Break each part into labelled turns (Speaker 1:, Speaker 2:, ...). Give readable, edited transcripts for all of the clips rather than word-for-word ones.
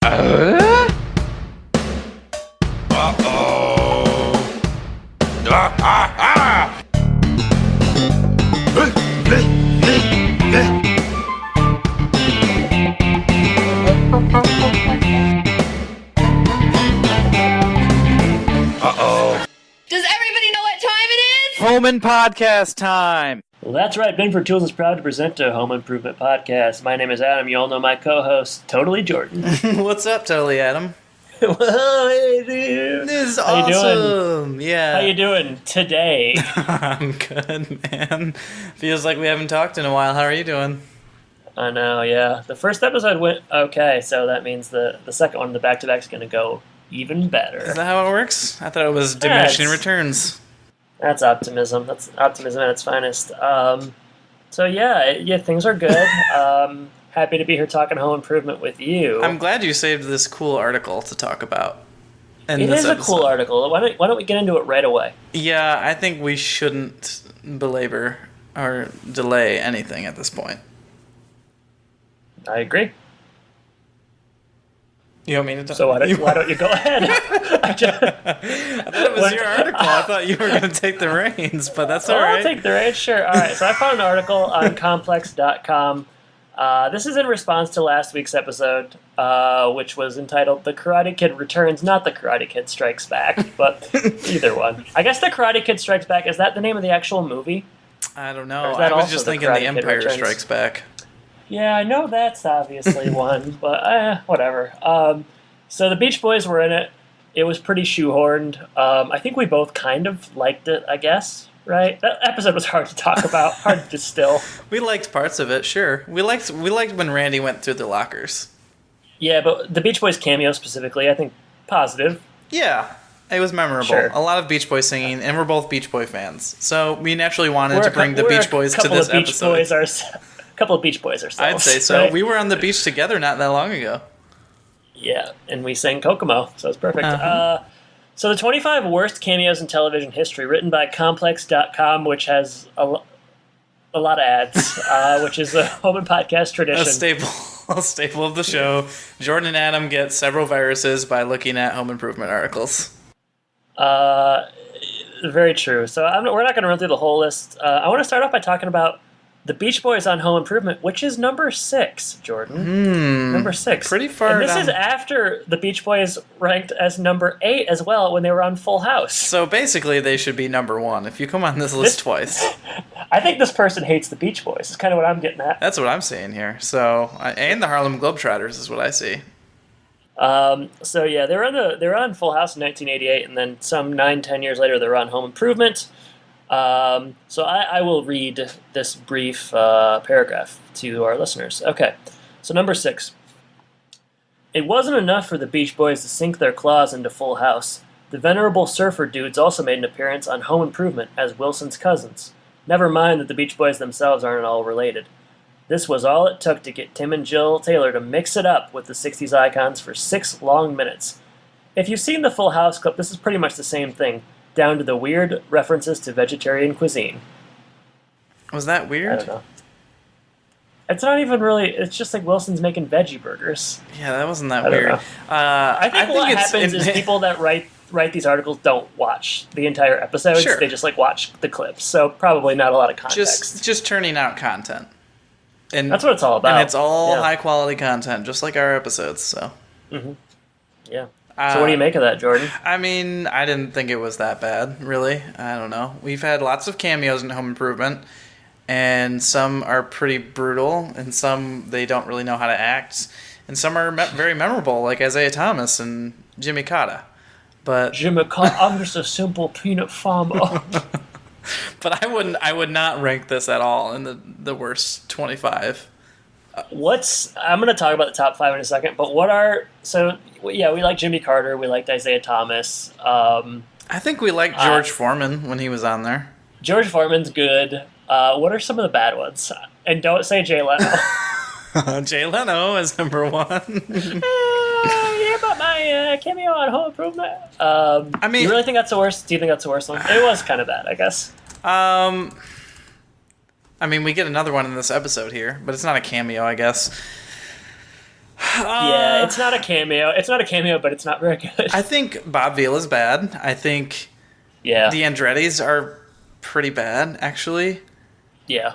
Speaker 1: Does everybody know what time it is?
Speaker 2: Home Impodcast time!
Speaker 3: Well, that's right. Binford Tools is proud to present a Home Improvement Podcast. My name is Adam. You all know my co-host, Totally Jordan.
Speaker 2: What's up, Totally Adam?
Speaker 3: Whoa, hey, dude.
Speaker 2: This is
Speaker 3: How you
Speaker 2: awesome!
Speaker 3: doing?
Speaker 2: Yeah.
Speaker 3: How you doing today?
Speaker 2: I'm good, man. Feels like we haven't talked in a while. How are you doing?
Speaker 3: I know, yeah. The first episode went okay, so that means the second one, the back-to-back, is going to go even better.
Speaker 2: Is that how it works? I thought it was diminishing returns.
Speaker 3: That's optimism. That's optimism at its finest. So yeah, things are good. Happy to be here talking home improvement with you.
Speaker 2: I'm glad you saved this cool article to talk about.
Speaker 3: It is a cool article. Why don't we get into it right away?
Speaker 2: Yeah, I think we shouldn't belabor or delay anything at this point.
Speaker 3: I agree.
Speaker 2: You want me to talk?
Speaker 3: So why don't you go ahead?
Speaker 2: I thought it was your article. I thought you were going to take the reins, but that's all right.
Speaker 3: I'll take the reins, sure. All right, so I found an article on complex.com. This is in response to last week's episode, which was entitled The Karate Kid Returns, not The Karate Kid Strikes Back, but either one. I guess The Karate Kid Strikes Back, is that the name of the actual movie?
Speaker 2: I don't know. I was just thinking The Empire Strikes Back.
Speaker 3: Yeah, I know that's obviously one, but whatever. So the Beach Boys were in it. It was pretty shoehorned. I think we both kind of liked it, I guess, right? That episode was hard to talk about, hard to distill.
Speaker 2: We liked parts of it, sure. We liked when Randy went through the lockers.
Speaker 3: Yeah, but the Beach Boys cameo specifically, I think positive.
Speaker 2: Yeah, it was memorable.
Speaker 3: Sure.
Speaker 2: A lot of Beach Boys singing, and we're both Beach Boy fans. So we naturally wanted to bring the Beach Boys to this episode.
Speaker 3: A couple of Beach Boys ourselves.
Speaker 2: I'd say so.
Speaker 3: Right?
Speaker 2: We were on the beach together not that long ago.
Speaker 3: Yeah, and we sang Kokomo, so it's perfect.
Speaker 2: Uh-huh.
Speaker 3: So the 25 worst cameos in television history, written by Complex.com, which has a lot of ads, which is a Home and Podcast tradition.
Speaker 2: A staple of the show. Jordan and Adam get several viruses by looking at home improvement articles.
Speaker 3: Very true. So we're not going to run through the whole list. I want to start off by talking about the Beach Boys on Home Improvement, which is number 6, Jordan. Number 6.
Speaker 2: Pretty far
Speaker 3: And this
Speaker 2: down.
Speaker 3: is after the Beach Boys ranked as number 8 as well when they were on Full House.
Speaker 2: So basically they should be number 1 if you come on this list twice.
Speaker 3: I think this person hates the Beach Boys. Is kind of what I'm getting at.
Speaker 2: That's what I'm seeing here. So, and the Harlem Globetrotters is what I see.
Speaker 3: So yeah, they were on Full House in 1988, and then some 9-10 years later they were on Home Improvement. So I will read this brief paragraph to our listeners. Okay, so number 6. It wasn't enough for the Beach Boys to sink their claws into Full House. The venerable surfer dudes also made an appearance on Home Improvement as Wilson's cousins. Never mind that the Beach Boys themselves aren't all related. This was all it took to get Tim and Jill Taylor to mix it up with the 60s icons for 6 long minutes. If you've seen the Full House clip, this is pretty much the same thing, down to the weird references to vegetarian cuisine.
Speaker 2: Was that weird?
Speaker 3: I don't know. It's not even really, it's just like Wilson's making veggie burgers.
Speaker 2: Yeah, that wasn't that weird.
Speaker 3: I think what happens is people that write these articles don't watch the entire episode.
Speaker 2: Sure.
Speaker 3: They just watch the clips, so probably not a lot of context.
Speaker 2: Just turning out content. And
Speaker 3: that's what it's all about.
Speaker 2: And it's all high quality content, just like our episodes, so.
Speaker 3: Mm-hmm. Yeah. So what do you make of that, Jordan?
Speaker 2: I mean, I didn't think it was that bad, really. I don't know. We've had lots of cameos in Home Improvement, and some are pretty brutal, and some they don't really know how to act, and some are very memorable, like Isaiah Thomas and Jimmy Cotta. But
Speaker 3: Jimmy Cotta, I'm just a simple peanut farmer.
Speaker 2: But I would not rank this at all in the worst 25.
Speaker 3: I'm going to talk about the top 5 in a second, but we like Jimmy Carter, we liked Isaiah Thomas.
Speaker 2: I think we liked George Foreman when he was on there.
Speaker 3: George Foreman's good. What are some of the bad ones? And don't say Jay Leno.
Speaker 2: Jay Leno is number 1.
Speaker 3: Yeah, but my cameo on Home Improvement. I mean, you really think that's the worst? Do you think that's the worst one? It was kind of bad, I guess.
Speaker 2: I mean, we get another one in this episode here, but it's not a cameo, I guess.
Speaker 3: Yeah, it's not a cameo. It's not a cameo, but it's not very good.
Speaker 2: I think Bob Vila's bad. I think
Speaker 3: Yeah.
Speaker 2: the Andrettis are pretty bad, actually.
Speaker 3: Yeah.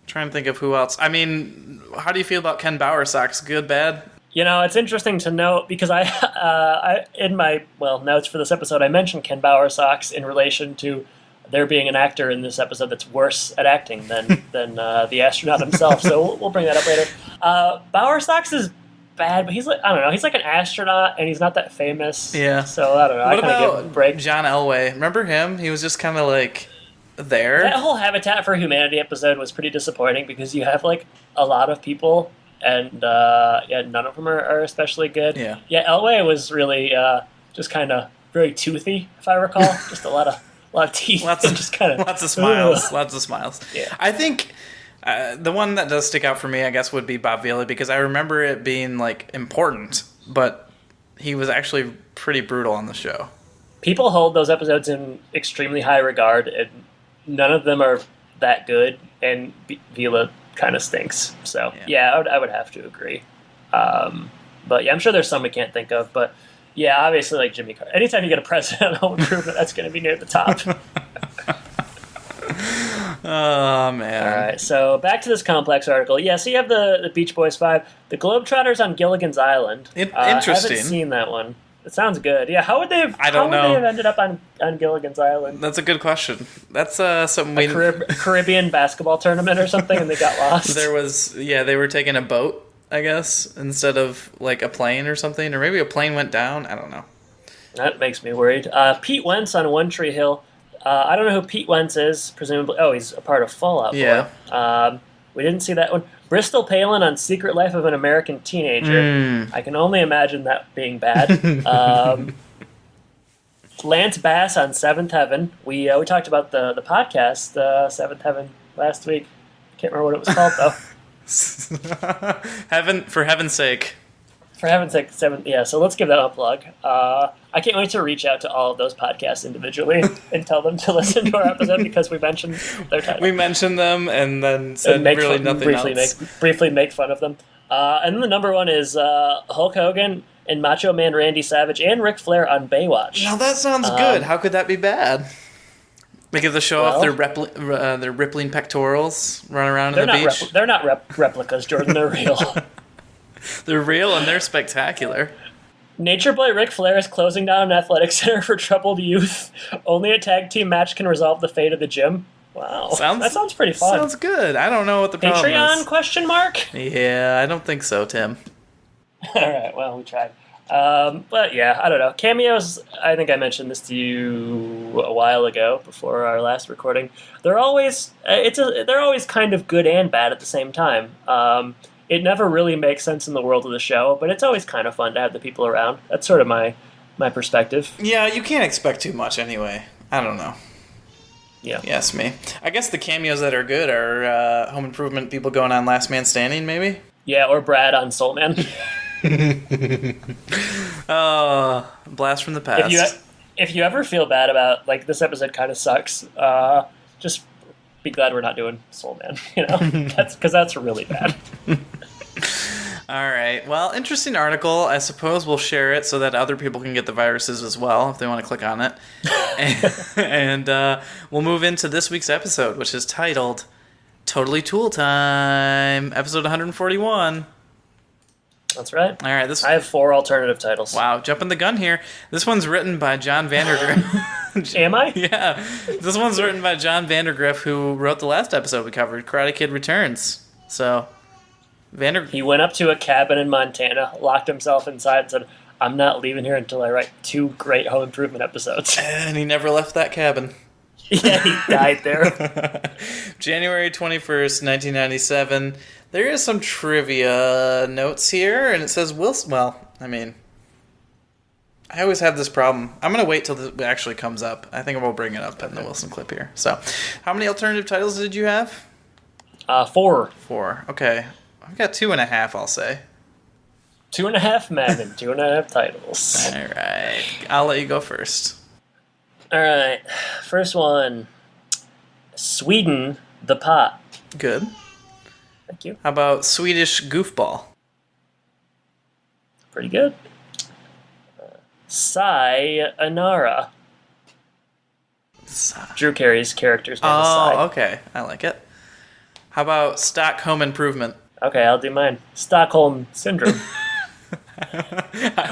Speaker 2: Trying to think of who else. I mean, how do you feel about Ken Bowersox? Good, bad?
Speaker 3: It's interesting to note because I in my notes for this episode, I mentioned Ken Bowersox in relation to there being an actor in this episode that's worse at acting than the astronaut himself. So we'll bring that up later. Bowersox is bad, but he's like, I don't know, he's like an astronaut and he's not that famous.
Speaker 2: Yeah.
Speaker 3: So I don't know.
Speaker 2: What
Speaker 3: I kind of give him a
Speaker 2: about
Speaker 3: break.
Speaker 2: John Elway? Remember him? He was just kind of like there.
Speaker 3: That whole Habitat for Humanity episode was pretty disappointing because you have like a lot of people and none of them are especially good.
Speaker 2: Yeah.
Speaker 3: Yeah, Elway was really just kind of very toothy, if I recall. Just a lot of teeth.
Speaker 2: Lots of
Speaker 3: just kind of
Speaker 2: lots of smiles. Lots of smiles.
Speaker 3: Yeah.
Speaker 2: I think the one that does stick out for me, I guess, would be Bob Vila because I remember it being like important, but he was actually pretty brutal on the show.
Speaker 3: People hold those episodes in extremely high regard, and none of them are that good. And Vila kind of stinks. So I would have to agree. But yeah, I'm sure there's some we can't think of, but. Yeah, obviously, like Jimmy Carter. Anytime you get a president on Home Improvement, that's going to be near the top.
Speaker 2: Oh, man.
Speaker 3: All right, so back to this complex article. Yeah, so you have the Beach Boys 5. The Globetrotters on Gilligan's Island.
Speaker 2: Interesting.
Speaker 3: I haven't seen that one. It sounds good. Yeah, how would they have,
Speaker 2: I don't know.
Speaker 3: How would they have ended up on Gilligan's Island?
Speaker 2: That's a good question. That's something we...
Speaker 3: Caribbean basketball tournament or something, and they got lost?
Speaker 2: They were taking a boat, I guess, instead of like a plane or something, or maybe a plane went down. I don't know.
Speaker 3: That makes me worried. Pete Wentz on One Tree Hill. I don't know who Pete Wentz is. Presumably, he's a part of Fall Out Boy.
Speaker 2: Yeah.
Speaker 3: We didn't see that one. Bristol Palin on Secret Life of an American Teenager. I can only imagine that being bad. Lance Bass on Seventh Heaven. We talked about the podcast Seventh Heaven last week. Can't remember what it was called though.
Speaker 2: For heaven's sake.
Speaker 3: For heaven's sake, so let's give that a plug. I can't wait to reach out to all of those podcasts individually and tell them to listen to our episode because we mentioned their title.
Speaker 2: We mentioned them and then said nothing else.
Speaker 3: Briefly make fun of them. And then the number one is Hulk Hogan and Macho Man Randy Savage and Ric Flair on Baywatch.
Speaker 2: Now that sounds good. How could that be bad? They get to show off their rippling pectorals, run around on the beach.
Speaker 3: They're not replicas, Jordan. They're real.
Speaker 2: They're real and they're spectacular.
Speaker 3: Nature Boy Ric Flair is closing down an athletic center for troubled youth. Only a tag team match can resolve the fate of the gym. Wow, that sounds pretty fun.
Speaker 2: Sounds good. I don't know what the problem is.
Speaker 3: Patreon question mark?
Speaker 2: Yeah, I don't think so, Tim.
Speaker 3: All right, well, we tried. But yeah, I don't know. Cameos, I think I mentioned this to you a while ago before our last recording. They're always kind of good and bad at the same time. It never really makes sense in the world of the show, but it's always kind of fun to have the people around. That's sort of my perspective.
Speaker 2: Yeah, you can't expect too much anyway. I don't know.
Speaker 3: Yeah.
Speaker 2: Yes, me. I guess the cameos that are good are Home Improvement people going on Last Man Standing, maybe?
Speaker 3: Yeah, or Brad on Soul Man.
Speaker 2: Blast from the past.
Speaker 3: If you ever feel bad about, like, this episode kind of sucks, just be glad we're not doing Soul Man, because that's really bad.
Speaker 2: All right. Well, interesting article. I suppose we'll share it so that other people can get the viruses as well if they want to click on it. and we'll move into this week's episode, which is titled Totally Tool Time, episode 141.
Speaker 3: That's right.
Speaker 2: All right.
Speaker 3: I have 4 alternative titles.
Speaker 2: Wow, jumping the gun here. This one's written by John Vandergriff.
Speaker 3: Am I?
Speaker 2: Yeah. This one's written by John Vandergriff, who wrote the last episode we covered, Karate Kid Returns. So,
Speaker 3: He went up to a cabin in Montana, locked himself inside, and said, I'm not leaving here until I write 2 great Home Improvement episodes.
Speaker 2: And he never left that cabin.
Speaker 3: Yeah, he died there.
Speaker 2: January 21st, 1997. There is some trivia notes here, and it says Wilson. Well, I mean, I always have this problem. I'm going to wait till it actually comes up. I think we'll bring it up in the Wilson clip here. So, how many alternative titles did you have?
Speaker 3: 4.
Speaker 2: 4. Okay. I've got 2.5, I'll say.
Speaker 3: 2.5 men and 2.5 titles.
Speaker 2: All right. I'll let you go first.
Speaker 3: All right. First one. Sweden, the pot.
Speaker 2: Good.
Speaker 3: Thank you.
Speaker 2: How about Swedish goofball?
Speaker 3: Pretty good. Sayonara. Drew Carey's character's name is Sai.
Speaker 2: Oh, okay. I like it. How about Stockholm Improvement?
Speaker 3: Okay, I'll do mine. Stockholm Syndrome.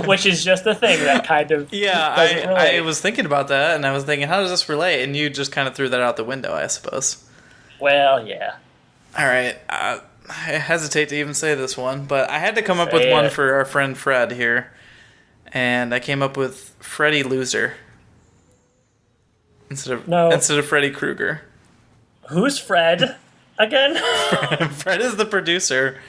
Speaker 3: Which is just a thing that kind of doesn't relate.
Speaker 2: I was thinking about that, and I was thinking, how does this relate? And you just kind of threw that out the window, I suppose.
Speaker 3: Well, yeah.
Speaker 2: All right. I hesitate to even say this one, but I had to come up with one for our friend Fred here. And I came up with Freddy Loser instead of Freddy Krueger.
Speaker 3: Who's Fred again?
Speaker 2: Fred is the producer.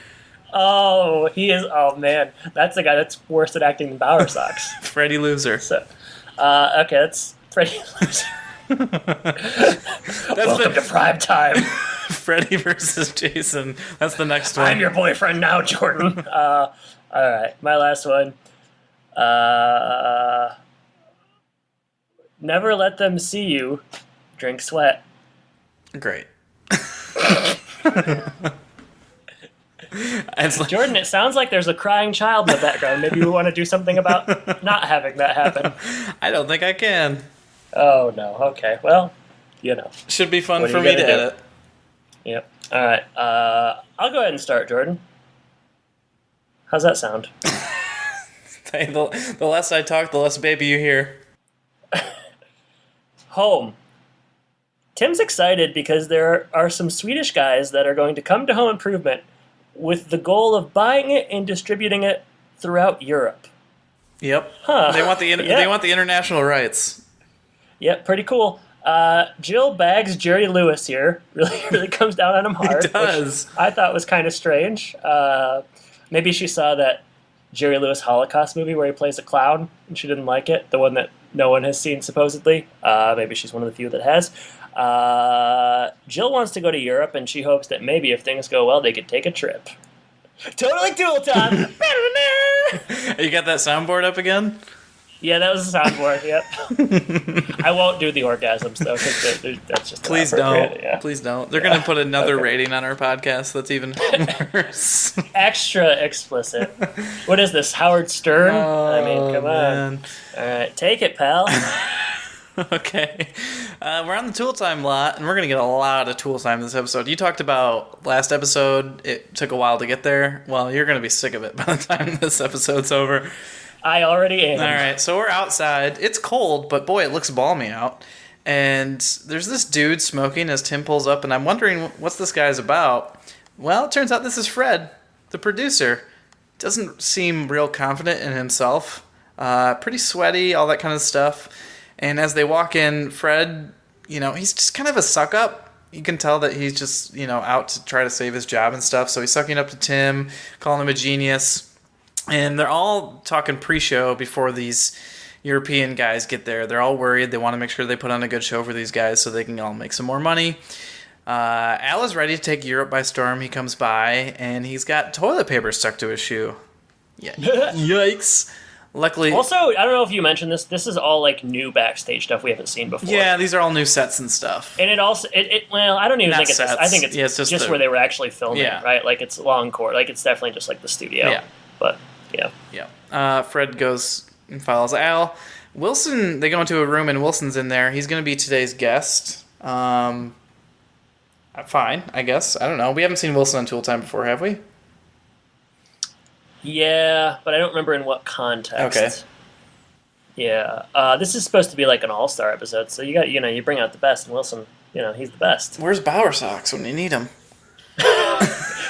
Speaker 3: Oh, he is. Oh man, that's the guy that's worse at acting than Bower Sox.
Speaker 2: Freddy Loser.
Speaker 3: So, okay, that's Freddy Loser. Welcome to prime time.
Speaker 2: Freddy versus Jason. That's the next one.
Speaker 3: I'm your boyfriend now, Jordan. All right, my last one. Never let them see you drink sweat.
Speaker 2: Great.
Speaker 3: Jordan, it sounds like there's a crying child in the background. Maybe we want to do something about not having that happen.
Speaker 2: I don't think I can.
Speaker 3: Oh, no. Okay. Well,
Speaker 2: Should be fun for me to edit.
Speaker 3: Yep. All right. I'll go ahead and start, Jordan. How's that sound?
Speaker 2: Hey, the less I talk, the less baby you hear.
Speaker 3: Home. Tim's excited because there are some Swedish guys that are going to come to Home Improvement with the goal of buying it and distributing it throughout Europe.
Speaker 2: Yep.
Speaker 3: Huh.
Speaker 2: They want the international rights.
Speaker 3: Yep, pretty cool. Jill bags Jerry Lewis here. Really comes down on him hard.
Speaker 2: He does.
Speaker 3: Which I thought was kind of strange. Maybe she saw that Jerry Lewis Holocaust movie where he plays a clown and she didn't like it. The one that no one has seen, supposedly. Maybe she's one of the few that has. Jill wants to go to Europe, and she hopes that maybe if things go well, they could take a trip. Totally Tool Time!
Speaker 2: You got that soundboard up again?
Speaker 3: Yeah, that was the soundboard, yep. I won't do the orgasms, though, because that's just
Speaker 2: Please don't. Yeah. Please don't. They're going to put another rating on our podcast that's even worse.
Speaker 3: Extra explicit. What is this, Howard Stern? I mean, come on. All right, take it, pal.
Speaker 2: Okay. We're on the Tool Time lot, and we're going to get a lot of Tool Time this episode. You talked about last episode, it took a while to get there. Well, you're going to be sick of it by the time this episode's over.
Speaker 3: I already am.
Speaker 2: All right, so we're outside. It's cold, but boy, it looks balmy out. And there's this dude smoking as Tim pulls up, and I'm wondering what's this guy's about. Well, it turns out this is Fred, the producer. Doesn't seem real confident in himself. Pretty sweaty, all that kind of stuff. And as they walk in, Fred, he's just kind of a suck-up. You can tell that he's just, out to try to save his job and stuff. So he's sucking up to Tim, calling him a genius. And they're all talking pre-show before these European guys get there. They're all worried. They want to make sure they put on a good show for these guys so they can all make some more money. Al is ready to take Europe by storm. He comes by, and he's got toilet paper stuck to his shoe. Yeah. Yikes. Luckily...
Speaker 3: Also, I don't know if you mentioned this. This is all, new backstage stuff we haven't seen before.
Speaker 2: Yeah, these are all new sets and stuff.
Speaker 3: And it also... well, I don't even think it's... I think it's just where they were actually filming, right? It's long court. It's definitely just, the studio.
Speaker 2: Yeah.
Speaker 3: But... Yeah.
Speaker 2: Yeah. Fred goes and follows Al. Wilson, they go into a room and Wilson's in there. He's going to be today's guest. Fine, I guess. I don't know. We haven't seen Wilson on Tool Time before, have we?
Speaker 3: Yeah, but I don't remember in what context.
Speaker 2: Okay.
Speaker 3: Yeah. This is supposed to be an all-star episode, so you bring out the best, and Wilson, he's the best.
Speaker 2: Where's Bower Sox when you need him?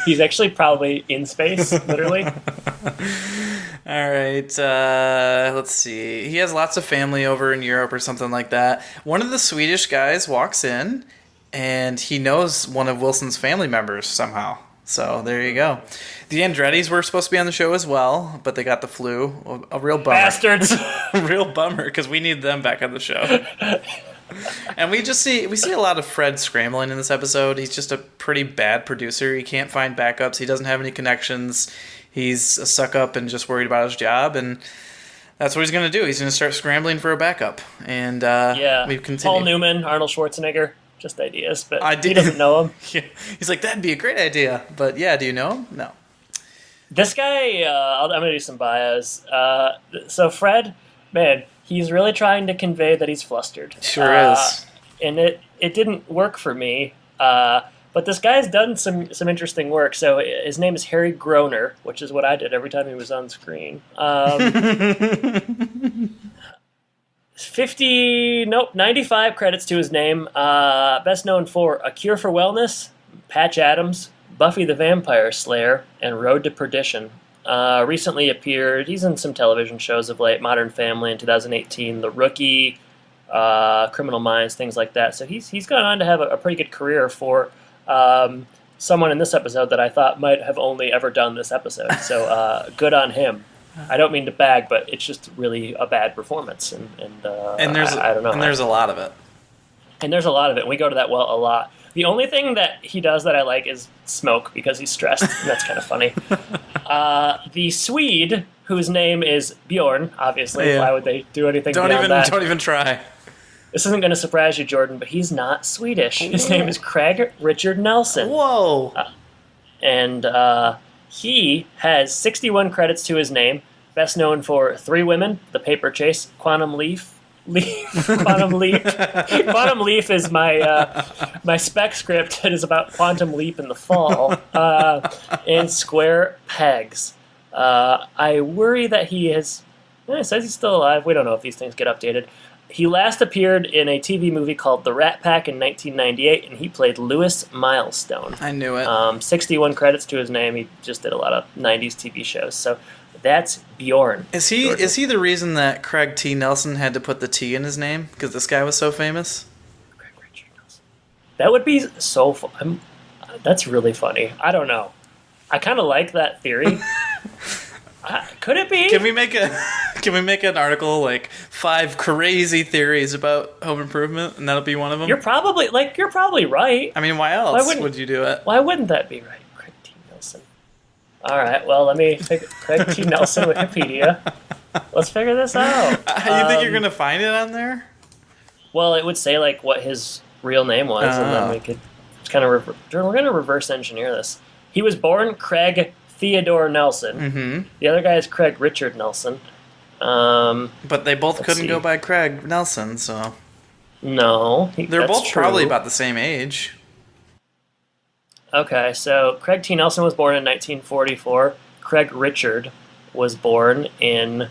Speaker 3: He's actually probably in space, literally.
Speaker 2: All right, let's see. He has lots of family over in Europe or something like that. One of the Swedish guys walks in, and he knows one of Wilson's family members somehow. So there you go. The Andrettis were supposed to be on the show as well, but they got the flu. A real bummer.
Speaker 3: Bastards!
Speaker 2: A real bummer, because we need them back on the show. And we see a lot of Fred scrambling in this episode. He's just a pretty bad producer. He can't find backups. He doesn't have any connections. He's a suck-up and just worried about his job, and that's what he's going to do. He's going to start scrambling for a backup. And we continue.
Speaker 3: Paul Newman, Arnold Schwarzenegger, just ideas, but
Speaker 2: I
Speaker 3: he
Speaker 2: did.
Speaker 3: doesn't know him.
Speaker 2: Yeah. He's like, that'd be a great idea. But yeah, do you know him? No.
Speaker 3: This guy, I'm going to do some bios. So Fred, man, he's really trying to convey that he's flustered.
Speaker 2: Sure is.
Speaker 3: And it didn't work for me. But this guy's done some interesting work. So his name is Harry Groner, which is what I did every time he was on screen. 95 credits to his name. Best known for A Cure for Wellness, Patch Adams, Buffy the Vampire Slayer, and Road to Perdition. Recently appeared, he's in some television shows of late, Modern Family in 2018, The Rookie, Criminal Minds, things like that. So he's gone on to have a pretty good career for someone in this episode that I thought might have only ever done this episode. So good on him. I don't mean to bag, but it's just really a bad performance, and I don't know.
Speaker 2: And there's a lot of it.
Speaker 3: And there's a lot of it. We go to that well a lot. The only thing that he does that I like is smoke because he's stressed, and that's kind of funny. The Swede, whose name is Bjorn, obviously. Yeah. Why would they do anything beyond that?
Speaker 2: Don't even try.
Speaker 3: This isn't going to surprise you, Jordan, but he's not Swedish. His name is Craig Richard Nelson.
Speaker 2: Whoa.
Speaker 3: And he has 61 credits to his name, best known for Three Women, The Paper Chase, Quantum Leap. Quantum Leap is my spec script that is about Quantum Leap in the fall, and Square Pegs. I worry that he is... It says he's still alive. We don't know if these things get updated. He last appeared in a TV movie called The Rat Pack in 1998, and he played Lewis Milestone.
Speaker 2: I knew it.
Speaker 3: 61 credits to his name. He just did a lot of 90s TV shows. So that's Bjorn.
Speaker 2: Is he the reason that Craig T. Nelson had to put the T in his name? Because this guy was so famous?
Speaker 3: Craig Richard Nelson. That would be so fun. That's really funny. I don't know. I kind of like that theory. Could it be?
Speaker 2: Can we make an article like 5 crazy theories about Home Improvement, and that'll be one of them?
Speaker 3: You're probably right.
Speaker 2: I mean, why else would you do it?
Speaker 3: Why wouldn't that be right? Craig T. Nelson. All right. Well, let me take Craig T. Nelson Wikipedia. Let's figure this out.
Speaker 2: You think you're gonna find it on there?
Speaker 3: Well, it would say like what his real name was, and then we could kind of Jordan, we're gonna reverse engineer this. He was born Craig Theodore Nelson.
Speaker 2: Mm-hmm.
Speaker 3: The other guy is Craig Richard Nelson.
Speaker 2: But they both couldn't go by Craig Nelson, so...
Speaker 3: No.
Speaker 2: They're both
Speaker 3: true.
Speaker 2: Probably about the same age.
Speaker 3: Okay, so Craig T. Nelson was born in 1944. Craig Richard was born in...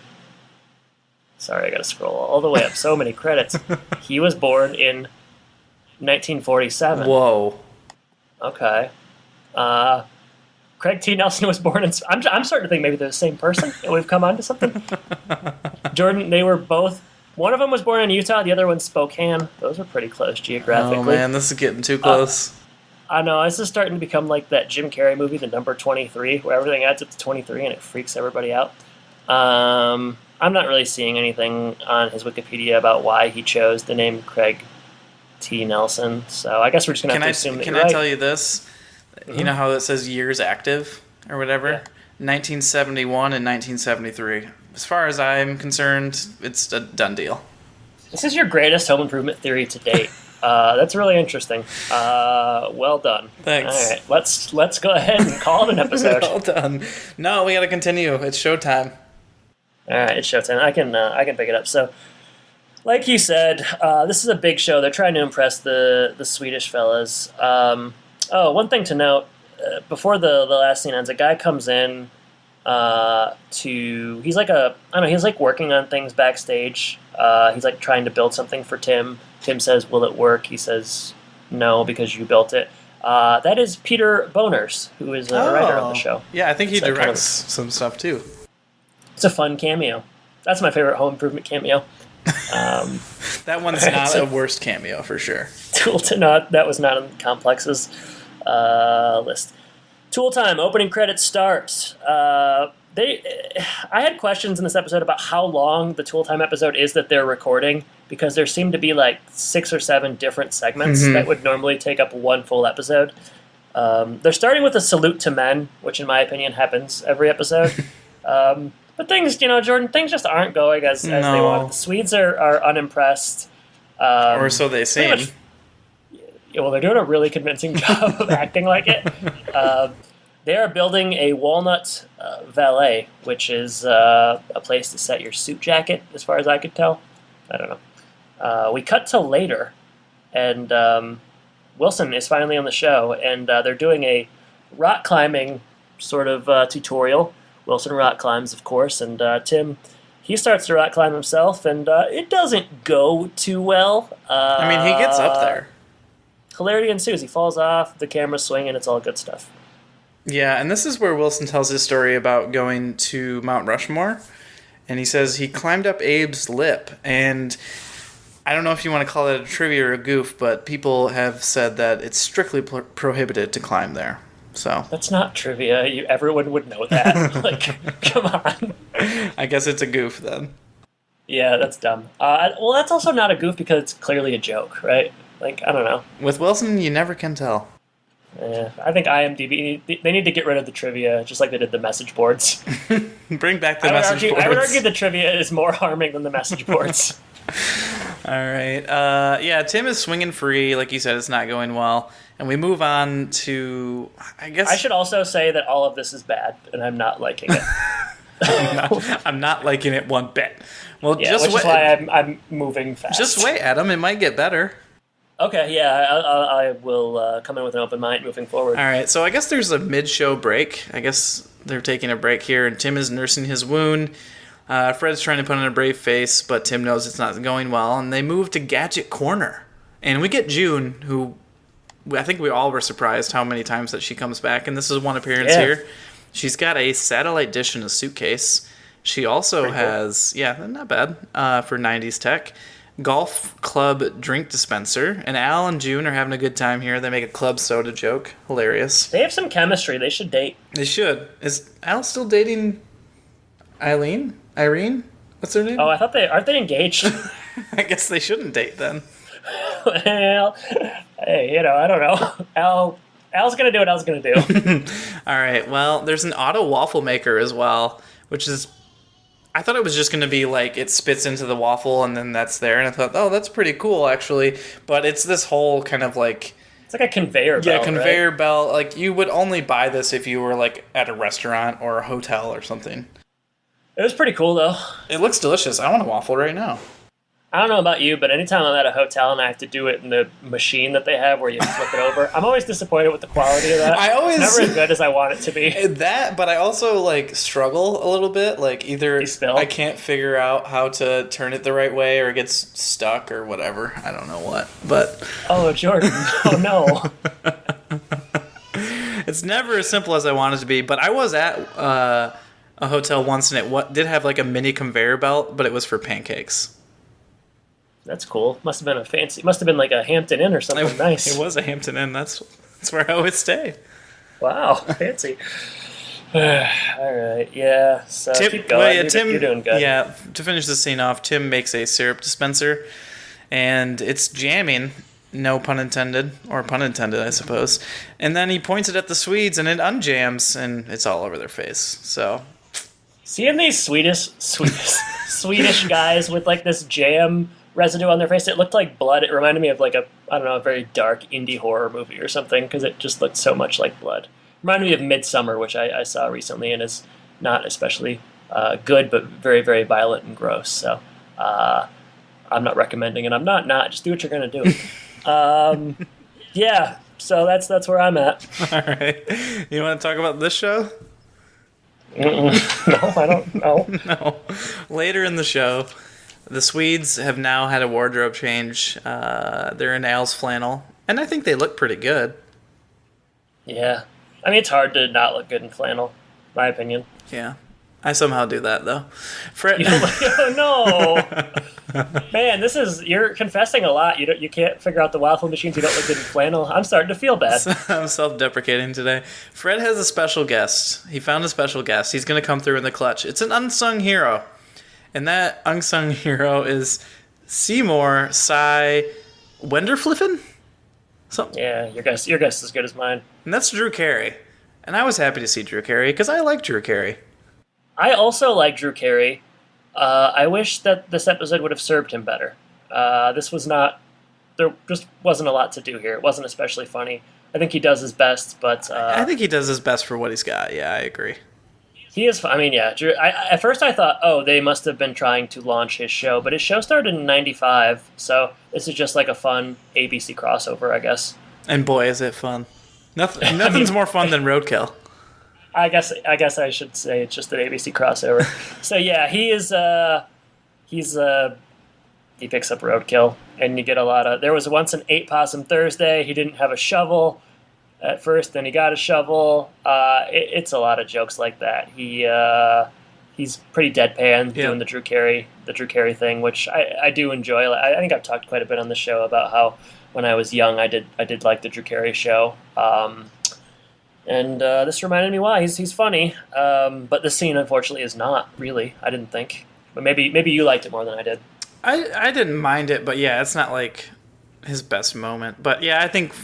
Speaker 3: Sorry, I gotta scroll all the way up. So many credits. He was born in 1947.
Speaker 2: Whoa.
Speaker 3: Okay. Craig T. Nelson was born in... I'm starting to think maybe they're the same person, and we've come on to something. Jordan, they were both... One of them was born in Utah, the other one's Spokane. Those are pretty close geographically.
Speaker 2: Oh, man, this is getting too close.
Speaker 3: I know, this is starting to become like that Jim Carrey movie, The Number 23, where everything adds up to 23 and it freaks everybody out. I'm not really seeing anything on his Wikipedia about why he chose the name Craig T. Nelson, so I guess we're just going to have to assume that you're right.
Speaker 2: Can I tell you this? Mm-hmm. You know how it says years active or whatever?
Speaker 3: Yeah.
Speaker 2: 1971 and 1973. As far as I'm concerned, it's a done deal.
Speaker 3: This is your greatest home improvement theory to date. That's really interesting. Well done.
Speaker 2: Thanks.
Speaker 3: All right, let's go ahead and call it an episode.
Speaker 2: Well done. No, we got to continue. It's showtime.
Speaker 3: All right, it's showtime. I can pick it up. So, like you said, this is a big show. They're trying to impress the Swedish fellas. One thing to note, before the last scene ends, a guy comes in he's like working on things backstage. He's like trying to build something for Tim. Tim says, "Will it work?" He says, "No, because you built it." That is Peter Boners, who is a writer on the show.
Speaker 2: Yeah, I think he directs some stuff too.
Speaker 3: It's a fun cameo. That's my favorite Home Improvement cameo.
Speaker 2: That one's not a worst cameo for sure.
Speaker 3: That was not on Complex's list. Tool time. Opening credits starts. I had questions in this episode about how long the Tool Time episode is that they're recording, because there seem to be like 6 or 7 different segments that would normally take up one full episode. They're starting with a salute to men, which in my opinion happens every episode. But things, Jordan, things just aren't going as they want. The Swedes are unimpressed.
Speaker 2: Or so they seem.
Speaker 3: well, they're doing a really convincing job of acting like it. They are building a walnut valet, which is a place to set your suit jacket, as far as I could tell. I don't know. We cut to later, and Wilson is finally on the show, and they're doing a rock climbing sort of tutorial. Wilson rock climbs, of course, and Tim, he starts to rock climb himself, and it doesn't go too well.
Speaker 2: I mean, he gets up there.
Speaker 3: Hilarity ensues. He falls off, the camera's swinging, it's all good stuff.
Speaker 2: Yeah, and this is where Wilson tells his story about going to Mount Rushmore. And he says he climbed up Abe's lip. And I don't know if you want to call it a trivia or a goof, but people have said that it's strictly prohibited to climb there. So
Speaker 3: that's not trivia. Everyone would know that. Like, come on.
Speaker 2: I guess it's a goof then.
Speaker 3: Yeah, that's dumb. Well, that's also not a goof because it's clearly a joke, right? Like, I don't know.
Speaker 2: With Wilson, you never can tell.
Speaker 3: Yeah, I think IMDb, they need to get rid of the trivia, just like they did the message boards.
Speaker 2: Bring back the message boards.
Speaker 3: I would argue the trivia is more harming than the message boards.
Speaker 2: All right. Yeah, Tim is swinging free. Like you said, it's not going well. And we move on to, I guess...
Speaker 3: I should also say that all of this is bad, and I'm not liking it.
Speaker 2: I'm not liking it one bit. Well,
Speaker 3: yeah,
Speaker 2: just
Speaker 3: which
Speaker 2: wait.
Speaker 3: is why I'm moving fast.
Speaker 2: Just wait, Adam. It might get better.
Speaker 3: Okay, yeah, I will come in with an open mind moving forward.
Speaker 2: All right, so I guess there's a mid-show break. I guess they're taking a break here, and Tim is nursing his wound. Fred's trying to put on a brave face, but Tim knows it's not going well, and they move to Gadget Corner. And we get June, who I think we all were surprised how many times that she comes back, and this is one appearance here. She's got a satellite dish in a suitcase. She also has, not bad for 90s tech, golf club drink dispenser, and Al and June are having a good time here. They make a club soda joke. Hilarious.
Speaker 3: They have some chemistry. They should date.
Speaker 2: They should. Is Al still dating Eileen? Irene? What's her name?
Speaker 3: Oh, I thought aren't they engaged?
Speaker 2: I guess they shouldn't date then.
Speaker 3: Well, hey, I don't know. Al's gonna do what Al's gonna do.
Speaker 2: All right, well, there's an auto waffle maker as well, which is... I thought it was just going to be like it spits into the waffle and then that's there. And I thought, oh, that's pretty cool, actually. But it's this whole kind of like...
Speaker 3: It's like a conveyor belt,
Speaker 2: yeah, conveyor belt. Like, you would only buy this if you were like at a restaurant or a hotel or something.
Speaker 3: It was pretty cool, though.
Speaker 2: It looks delicious. I want a waffle right now.
Speaker 3: I don't know about you, but anytime I'm at a hotel and I have to do it in the machine that they have where you flip it over, I'm always disappointed with the quality of that. It's never as good as I want it to be.
Speaker 2: That, but I also like struggle a little bit. Like either I can't figure out how to turn it the right way, or it gets stuck, or whatever. I don't know what. But
Speaker 3: oh, Jordan! Oh no!
Speaker 2: It's never as simple as I want it to be. But I was at a hotel once, and it did have like a mini conveyor belt, but it was for pancakes.
Speaker 3: That's cool. Must have been like a Hampton Inn or something nice.
Speaker 2: It was a Hampton Inn. That's where I would stay.
Speaker 3: Wow, fancy. All right, yeah. So keep going. You're doing good.
Speaker 2: Yeah, to finish the scene off, Tim makes a syrup dispenser, and it's jamming. No pun intended, or pun intended, I suppose. And then he points it at the Swedes, and it unjams, and it's all over their face. So,
Speaker 3: seeing these Swedish guys with like this jam residue on their face, it looked like blood. It reminded me of like a very dark indie horror movie or something, because it just looked so much like blood. Reminded me of Midsummer, which I saw recently and is not especially good, but very, very violent and gross. So I'm not recommending it. I'm not. Just do what you're going to do. Yeah, so that's where I'm at.
Speaker 2: All right. You want to talk about this show?
Speaker 3: No, I don't know.
Speaker 2: No. Later in the show, the Swedes have now had a wardrobe change. They're in Al's flannel, and I think they look pretty good. Yeah.
Speaker 3: I mean, it's hard to not look good in flannel, my opinion.
Speaker 2: Yeah. I somehow do that, though. Fred...
Speaker 3: Oh, no! Man, you're confessing a lot. You can't figure out the waffle machines. You don't look good in flannel. I'm starting to feel bad.
Speaker 2: I'm self-deprecating today. Fred has a special guest. He found a special guest. He's going to come through in the clutch. It's an unsung hero. And that unsung hero is Seymour Cy Wenderfliffen? Something.
Speaker 3: Yeah, your guess is as good as mine.
Speaker 2: And that's Drew Carey. And I was happy to see Drew Carey, because I like Drew Carey.
Speaker 3: I also like Drew Carey. I wish that this episode would have served him better. This was not there just wasn't a lot to do here. It wasn't especially funny. I think he does his best, but
Speaker 2: I think he does his best for what he's got. Yeah, I agree.
Speaker 3: he is. I mean, yeah. Drew, at first, I thought, oh, they must have been trying to launch his show, but his show started in '95, so this is just like a fun ABC crossover, I guess.
Speaker 2: And boy, is it fun! Nothing's more fun than Roadkill.
Speaker 3: I guess I should say it's just an ABC crossover. So yeah, he picks up Roadkill, and you get a lot of. There was once an 8 Possum Thursday. He didn't have a shovel at first, then he got a shovel. It's a lot of jokes like that. He's pretty deadpan doing the Drew Carey thing, which I do enjoy. I think I've talked quite a bit on the show about how when I was young I did like the Drew Carey show. And this reminded me why he's funny, but this scene unfortunately is not really. I didn't think, but maybe you liked it more than I did.
Speaker 2: I didn't mind it, but yeah, it's not like his best moment. But yeah, I think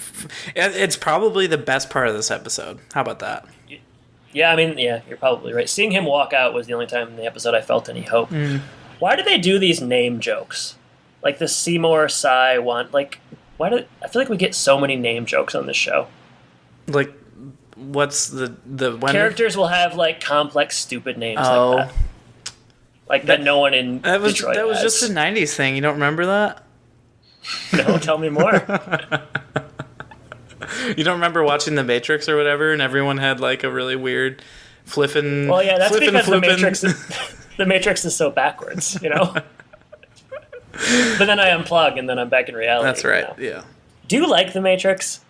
Speaker 2: it's probably the best part of this episode. How about that?
Speaker 3: Yeah, I mean, yeah, you're probably right. Seeing him walk out was the only time in the episode I felt any hope. Why do they do these name jokes? Like the Seymour Cy one. Like, I feel like we get so many name jokes on this show.
Speaker 2: Like, what's the when
Speaker 3: characters will have like complex, stupid names like that. Like that no one in Detroit
Speaker 2: that was
Speaker 3: has.
Speaker 2: just a '90s thing. You don't remember that?
Speaker 3: No, tell me more.
Speaker 2: You don't remember watching The Matrix or whatever, and everyone had like a really weird flippin'.
Speaker 3: Well, yeah, that's because
Speaker 2: flippin'.
Speaker 3: the Matrix is so backwards, you know. But then I unplug, and then I'm back in reality.
Speaker 2: That's right. You know? Yeah.
Speaker 3: Do you like The Matrix?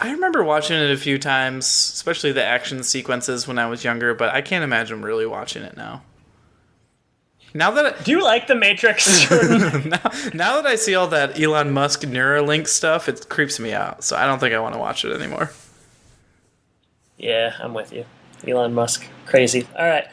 Speaker 2: I remember watching it a few times, especially the action sequences when I was younger. But I can't imagine really watching it now.
Speaker 3: Do you like The Matrix, Jordan?
Speaker 2: now that I see all that Elon Musk Neuralink stuff, it creeps me out. So I don't think I want to watch it anymore.
Speaker 3: Yeah, I'm with you. Elon Musk, crazy. All right.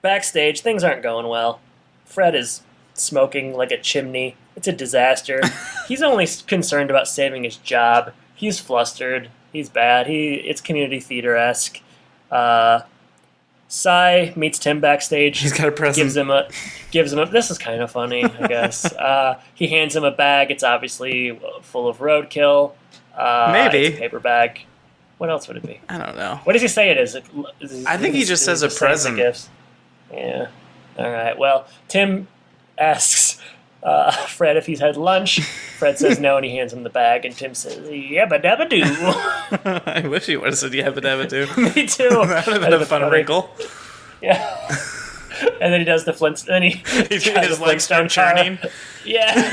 Speaker 3: Backstage, things aren't going well. Fred is smoking like a chimney. It's a disaster. He's only concerned about saving his job. He's flustered. He's bad. It's community theater-esque. Cy meets Tim backstage.
Speaker 2: He's got a present.
Speaker 3: Gives him a. This is kind of funny, I guess. He hands him a bag. It's obviously full of roadkill.
Speaker 2: Maybe
Speaker 3: it's a paper bag. What else would it be?
Speaker 2: I don't know.
Speaker 3: What does he say it is?
Speaker 2: I think he just says a present.
Speaker 3: Gifts. Yeah. All right. Well, Tim asks Fred if he's had lunch. Fred says no, and he hands him the bag, and Tim says, yabba dabba doo.
Speaker 2: I wish he would have said yabba dabba doo.
Speaker 3: Me too.
Speaker 2: That would have been a fun wrinkle.
Speaker 3: Yeah. And then he does the Flintstone. Then
Speaker 2: his legs start churning.
Speaker 3: Yeah,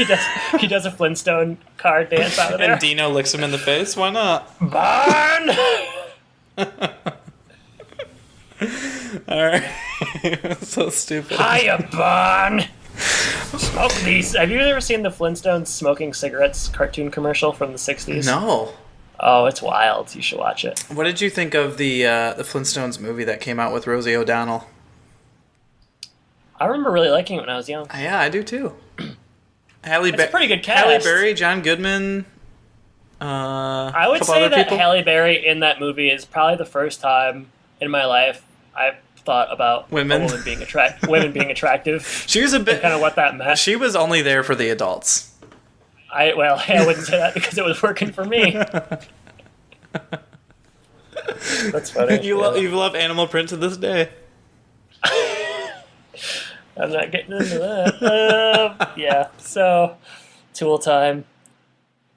Speaker 3: he does a Flintstone car dance out of there.
Speaker 2: And Dino licks him in the face. Why not?
Speaker 3: Barn!
Speaker 2: Alright. So stupid.
Speaker 3: Hiya, Barn! Smoke these. Have you ever seen the Flintstones smoking cigarettes cartoon commercial from the 60s?
Speaker 2: No.
Speaker 3: Oh, it's wild. You should watch it.
Speaker 2: What did you think of the Flintstones movie that came out with Rosie O'Donnell?
Speaker 3: I remember really liking it when I was young.
Speaker 2: Yeah, I do too.
Speaker 3: It's a pretty good cast.
Speaker 2: Halle Berry, John Goodman.
Speaker 3: I would say that Halle Berry in that movie is probably the first time in my life I've thought about women being attractive.
Speaker 2: She was a bit
Speaker 3: kind of what that meant.
Speaker 2: She was only there for the adults.
Speaker 3: I wouldn't say that because it was working for me. That's funny.
Speaker 2: You love animal print to this day.
Speaker 3: I'm not getting into that. Yeah, so tool time.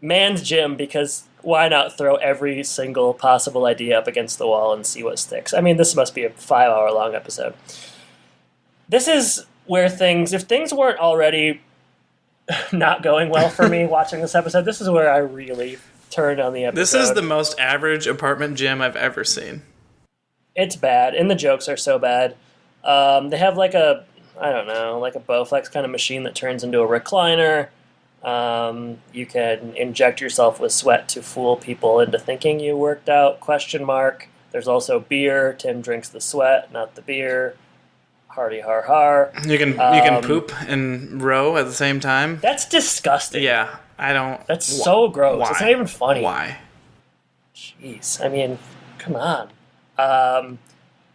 Speaker 3: Man's gym, because why not throw every single possible idea up against the wall and see what sticks? I mean, this must be a 5-hour long episode. This is where if things weren't already not going well for me watching this episode, this is where I really turned on the episode.
Speaker 2: This is the most average apartment gym I've ever seen.
Speaker 3: It's bad, and the jokes are so bad. They have like a Bowflex kind of machine that turns into a recliner. You can inject yourself with sweat to fool people into thinking you worked out, ? There's also beer. Tim drinks the sweat, not the beer. Hardy har har.
Speaker 2: You can poop and row at the same time.
Speaker 3: That's disgusting.
Speaker 2: Yeah, I don't.
Speaker 3: That's so gross.
Speaker 2: Why?
Speaker 3: It's not even funny.
Speaker 2: Why?
Speaker 3: Jeez, I mean, come on.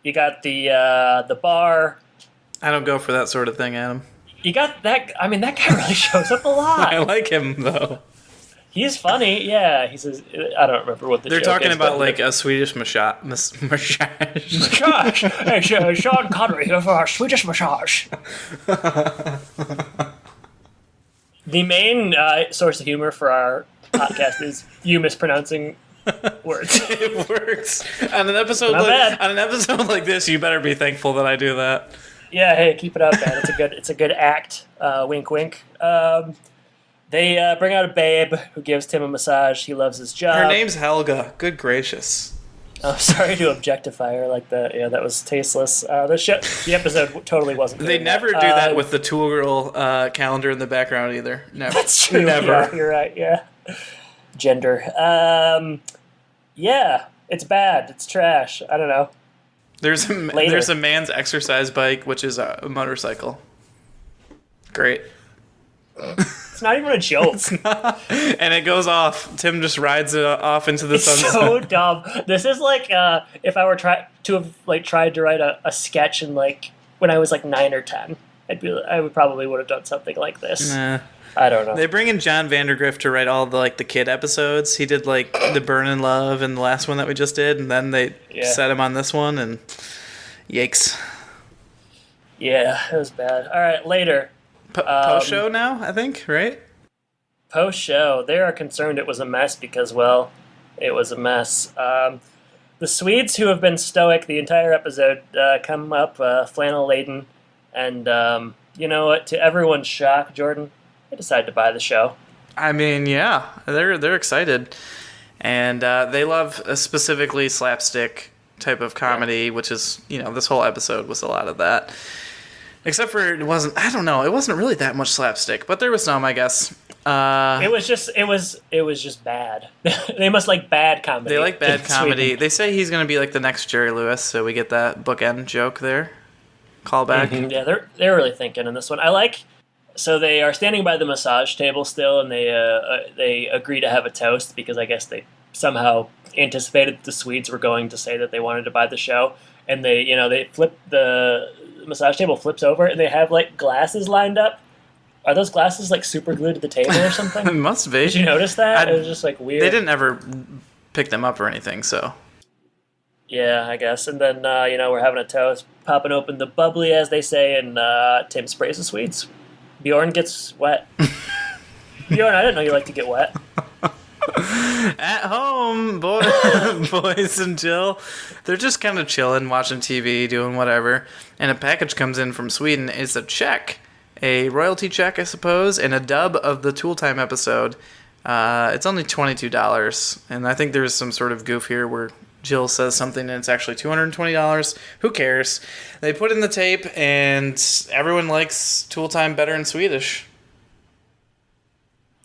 Speaker 3: You got the bar.
Speaker 2: I don't go for that sort of thing, Adam.
Speaker 3: You got that. I mean, that guy really shows up a lot.
Speaker 2: I like him though.
Speaker 3: He's funny. Yeah, he says. I don't remember what the
Speaker 2: They're
Speaker 3: joke
Speaker 2: talking
Speaker 3: is,
Speaker 2: about
Speaker 3: but
Speaker 2: like a Swedish massage.
Speaker 3: massage. Hey, Sean Connery here for our Swedish massage. The main source of humor for our podcast is you mispronouncing words.
Speaker 2: It works. On an episode like this, you better be thankful that I do that.
Speaker 3: Yeah, hey, keep it up, man. It's a good act. Wink, wink. They bring out a babe who gives Tim a massage. He loves his job.
Speaker 2: Her name's Helga. Good gracious.
Speaker 3: Oh, sorry to objectify her like that. Yeah, that was tasteless. The episode totally wasn't.
Speaker 2: They never do that with the Tool Girl calendar in the background either. Never. That's true. Never.
Speaker 3: Yeah, you're right. Yeah. Gender. Yeah, it's bad. It's trash. I don't know.
Speaker 2: There's a man's exercise bike, which is a motorcycle. Great.
Speaker 3: It's not even a joke.
Speaker 2: And it goes off. Tim just rides it off into the sunset.
Speaker 3: It's so dumb. This is like if I were tried to write a sketch in like when I was like 9 or 10. I probably would have done something like this.
Speaker 2: Nah.
Speaker 3: I don't know.
Speaker 2: They bring in John Vandergrift to write all the kid episodes. He did like the Burn in Love and the last one that we just did, and then they set him on this one, and yikes.
Speaker 3: Yeah, it was bad. All right, later.
Speaker 2: Post show now, I think, right?
Speaker 3: Post show, they are concerned it was a mess because, well, it was a mess. The Swedes, who have been stoic the entire episode, come up flannel laden, and you know what? To everyone's shock, Jordan, they decide to buy the show.
Speaker 2: I mean, yeah, they're excited, and they love a specifically slapstick type of comedy, which is, this whole episode was a lot of that. Except for it wasn't really that much slapstick, but there was some, I guess.
Speaker 3: It was just bad. They must like bad comedy.
Speaker 2: They like bad comedy. Sweden. They say he's going to be like the next Jerry Lewis, so we get that bookend joke there. Callback.
Speaker 3: Mm-hmm. Yeah, they're really thinking in this one. So they are standing by the massage table still, and they agree to have a toast because I guess they somehow anticipated that the Swedes were going to say that they wanted to buy the show, and they flip the massage table flips over, and they have like glasses lined up. Are those glasses like super glued to the table or something?
Speaker 2: It must be.
Speaker 3: Did you notice that? It was just like weird.
Speaker 2: They didn't ever pick them up or anything, so.
Speaker 3: Yeah, I guess. And then we're having a toast, popping open the bubbly, as they say, and Tim sprays the Swedes. Bjorn gets wet. Bjorn, I didn't know you like to get wet.
Speaker 2: At home, boys and Jill, they're just kind of chilling, watching TV, doing whatever, and a package comes in from Sweden. It's a check, a royalty check, I suppose, and a dub of the Tool Time episode. It's only $22, and I think there's some sort of goof here where Jill says something and it's actually $220. Who cares? They put in the tape, and everyone likes Tool Time better in Swedish.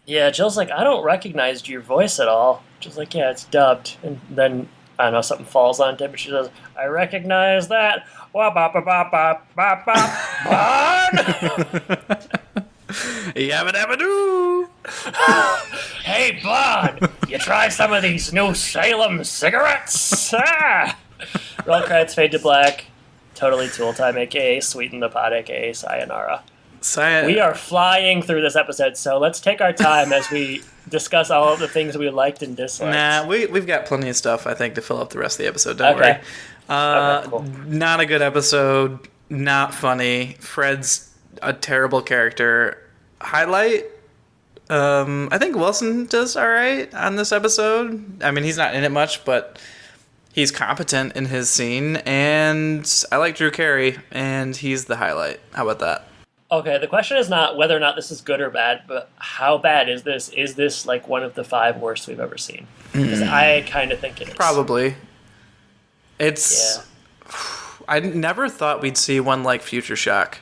Speaker 3: Yeah, Jill's like, I don't recognize your voice at all. Jill's like, yeah, it's dubbed. And then, I don't know, something falls on Tim, and she says, I recognize that. Wah, bop, bop, bop, bop, bop, bop,
Speaker 2: Yabba dabba doo.
Speaker 3: Hey, Blonde, you try some of these new Salem cigarettes? Roll credits, fade to black. Totally Tool Time, a.k.a. Sweeten the Pot, a.k.a. Sayonara. We are flying through this episode, so let's take our time as we discuss all of the things we liked and disliked.
Speaker 2: Nah, we've got plenty of stuff, I think, to fill up the rest of the episode. Don't worry.
Speaker 3: Okay, cool.
Speaker 2: Not a good episode. Not funny. Fred's a terrible character. Highlight, I think Wilson does all right on this episode. I mean, he's not in it much, but he's competent in his scene. And I like Drew Carey, and he's the highlight. How about that?
Speaker 3: Okay, the question is not whether or not this is good or bad, but how bad is this? Is this like one of the 5 worst we've ever seen? Because I kind of think it is.
Speaker 2: Probably. It's. Yeah. I never thought we'd see one like Future Shock,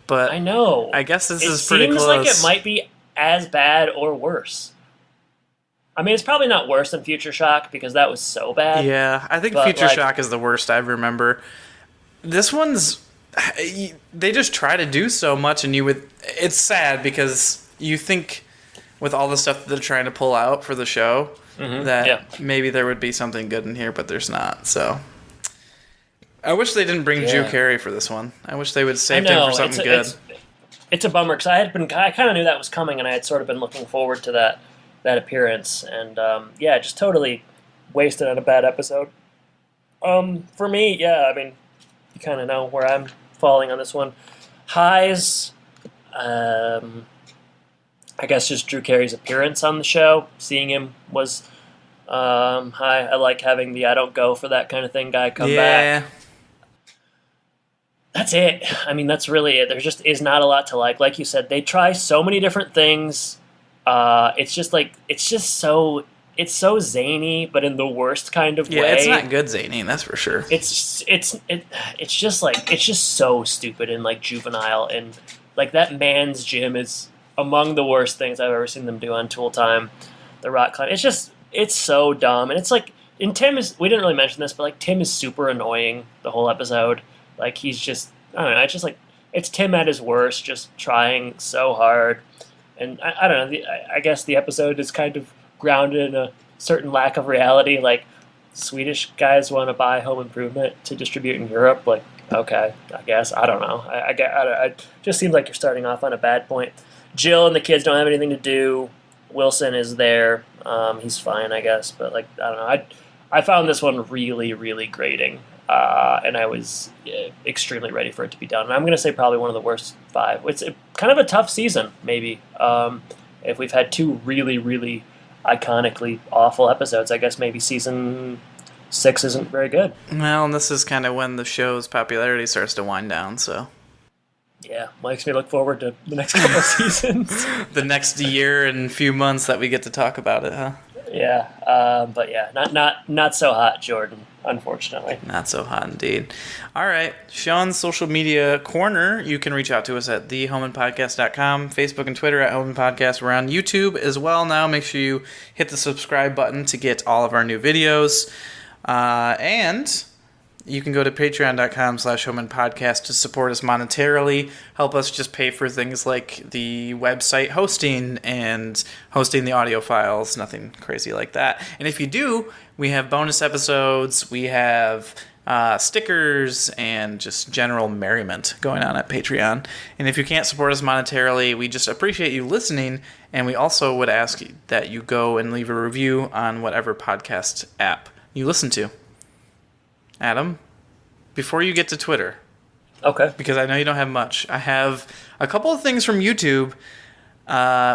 Speaker 2: but
Speaker 3: I know.
Speaker 2: I guess this is pretty close.
Speaker 3: It seems like it might be as bad or worse. I mean, it's probably not worse than Future Shock because that was so bad.
Speaker 2: Yeah, I think Future Shock is the worst I remember. This one's. They just try to do so much, and it's sad because you think with all the stuff that they're trying to pull out for the show that maybe there would be something good in here, but there's not. So I wish they didn't bring Drew Carey for this one. I wish they would save him for something good.
Speaker 3: it's a bummer because I kind of knew that was coming, and I had sort of been looking forward to that appearance, and just totally wasted on a bad episode. For me, I mean, you kind of know where I'm falling on this one. Highs, I guess just Drew Carey's appearance on the show. Seeing him was high. I like having the I don't go for that kind of thing guy come back. That's it. I mean, that's really it. There just is not a lot to like. Like you said, they try so many different things. It's so zany, but in the worst kind of way.
Speaker 2: Yeah, it's not good zany, that's for sure.
Speaker 3: It's just so stupid and like juvenile, and like that man's gym is among the worst things I've ever seen them do on Tool Time. The rock climb. It's so dumb, and it's like, and we didn't really mention this, but like Tim is super annoying the whole episode. Like he's just, I don't know, it's just like, it's Tim at his worst, just trying so hard. And I don't know, I guess the episode is kind of grounded in a certain lack of reality. Like, Swedish guys want to buy Home Improvement to distribute in Europe. Like, okay, I guess. I don't know. I just seems like you're starting off on a bad point. Jill and the kids don't have anything to do. Wilson is there. He's fine, I guess. But, like, I don't know. I found this one really, really grating. And I was extremely ready for it to be done. And I'm going to say probably one of the worst 5. It's kind of a tough season, maybe. If we've had 2 really, really iconically awful episodes, I guess maybe season 6 isn't very good.
Speaker 2: Well, and this is kind of when the show's popularity starts to wind down, so.
Speaker 3: Yeah, makes me look forward to the next couple of seasons.
Speaker 2: The next year and few months that we get to talk about it, huh?
Speaker 3: Yeah, but yeah, not so hot, Jordan, unfortunately.
Speaker 2: Not so hot indeed. All right, Sean's social media corner. You can reach out to us at thehomeandpodcast.com, Facebook and Twitter at Home and Podcast. We're on YouTube as well now. Make sure you hit the subscribe button to get all of our new videos. And you can go to patreon.com/homeandpodcast to support us monetarily, help us just pay for things like the website hosting and hosting the audio files, nothing crazy like that. And if you do, we have bonus episodes, we have stickers, and just general merriment going on at Patreon. And if you can't support us monetarily, we just appreciate you listening, and we also would ask that you go and leave a review on whatever podcast app you listen to. Adam, before you get to Twitter,
Speaker 3: okay,
Speaker 2: because I know you don't have much, I have a couple of things from YouTube,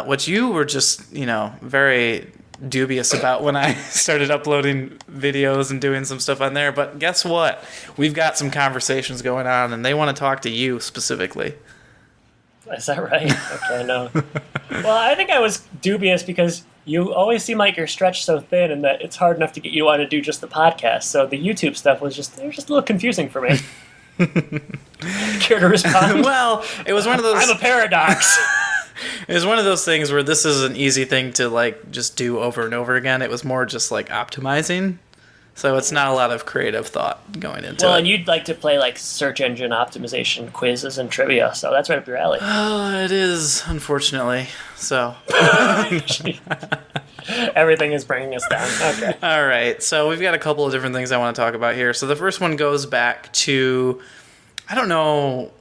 Speaker 2: which you were just, very dubious about when I started uploading videos and doing some stuff on there. But guess what? We've got some conversations going on, and they want to talk to you specifically.
Speaker 3: Is that right? Okay, no. Well, I think I was dubious because you always seem like you're stretched so thin and that it's hard enough to get you to want to do just the podcast. So the YouTube stuff was just a little confusing for me. Care to respond?
Speaker 2: Well, it was one of those...
Speaker 3: I'm a paradox.
Speaker 2: It was one of those things where this is an easy thing to like just do over and over again. It was more just like optimizing. So it's not a lot of creative thought going into it.
Speaker 3: Well, and you'd like to play like search engine optimization quizzes and trivia, so that's right up your alley.
Speaker 2: Oh, it is, unfortunately. So
Speaker 3: everything is bringing us down. Okay.
Speaker 2: All right. So we've got a couple of different things I want to talk about here. So the first one goes back to, I don't know,